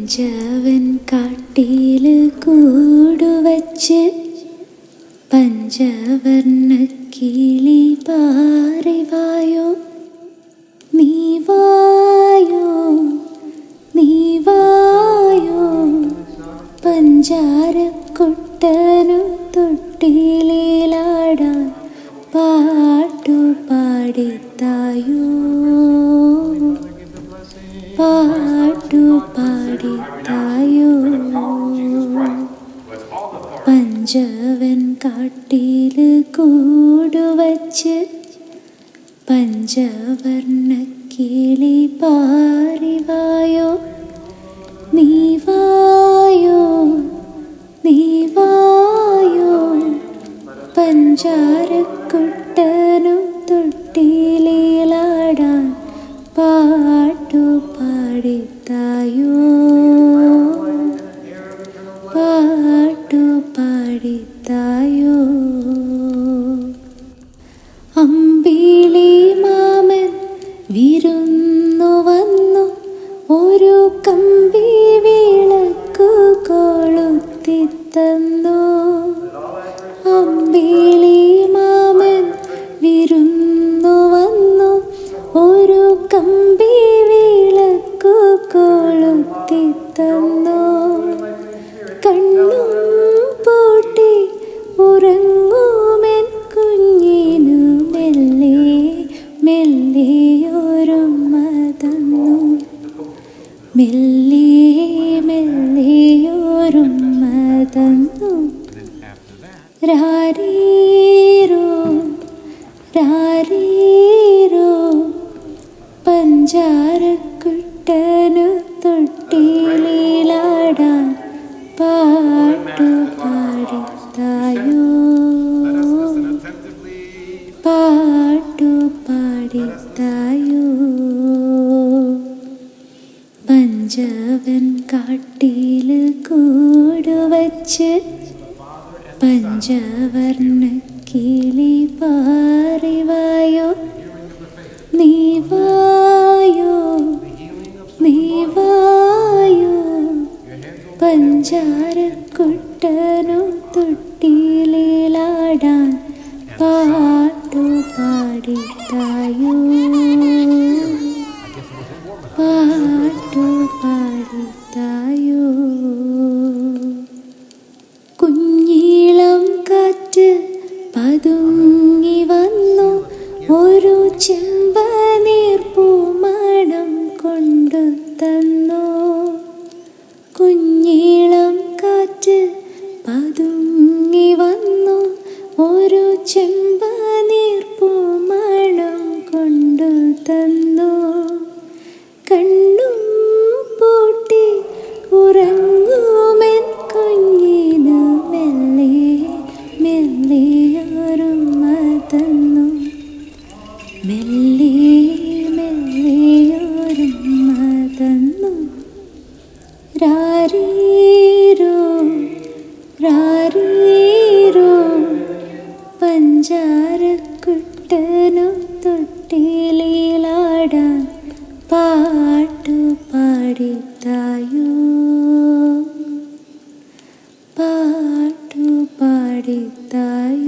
പഞ്ചവൻ കാട്ടില് കൂടുവച്ച് പഞ്ചവർണ്ണ കിളി പാറിവായോ നീ വായോ നീ വായോ പഞ്ചാരക്കുട്ടനു തൊട്ടിലിലാടാൻ പാട്ടു പാടിത്തായോ പാട്ടു പാടിത്തായോ പഞ്ചവൻ കാട്ടില് കൂടുവച്ച് പഞ്ചവർണ്ണ കിളി പാറിവായോ നീ വായോ നീ വായോ പഞ്ചാരക്കുട്ടനു തൊട്ടിലിലാടാൻ പാട്ടു പാടിത്തായോ പാട്ടു പാടിത്തായോ അമ്പിളി മാമൻ വിരുന്നു വന്നു ഒരു കമ്പി വിളക്കു കൊളുത്തിത്തന്നു അമ്പിളി മാമൻ വിരുന്നു വന്നു ഒരു കമ്പി വിളക്കു കൊളുത്തിത്തന്നു കണ്ണും പൂട്ടി ഉറങ്ങുമെൻ കുഞ്ഞിനു മെല്ലെ മെല്ലെയോരുമ്മ തന്നു മെല്ലെ മെല്ലെയോരുമ്മ തന്നു രാരീരോ രാരീരോ പഞ്ചാരക്കുട്ടനു തൊട്ടിലിലാടാൻ പാട്ടു പാടിത്തായോ പാട്ടു പാടിത്തായോ പഞ്ചവൻ കാട്ടില് കൂടുവച്ച് പഞ്ചവർണ്ണ കിളി പാറിവായോ നീ വായോ നീ വായോ പഞ്ചാരക്കുട്ടനു തൊട്ടിലിലാടാൻ പാട്ടു പാടിത്തായോ പാട്ടു പാടിത്തായോ കുഞ്ഞീളം കാറ്റ് പതുങ്ങി വന്നു ഒരു ചെമ്പനീർപ്പൂമണം കൊണ്ടു തന്നു കുഞ്ഞീളം കാറ്റ് പതുങ്ങി വന്നു ഒരു ചെമ്പനീർപ്പൂമണം കൊണ്ടു തന്നു കണ്ണും പൂട്ടി ഉറങ്ങുമെൻ കുഞ്ഞിനു മെല്ലെ മെല്ലെയോരുമ്മ തന്നു മെല്ലെ മെല്ലെയോരുമ്മ തന്നു രാരീരോ രാരീരോ പഞ്ചാരക്കുട്ടനു തൊട്ടിലിലാടാൻ പാട്ടു പാടിത്തായോ പാട്ടു പാടിത്തായോ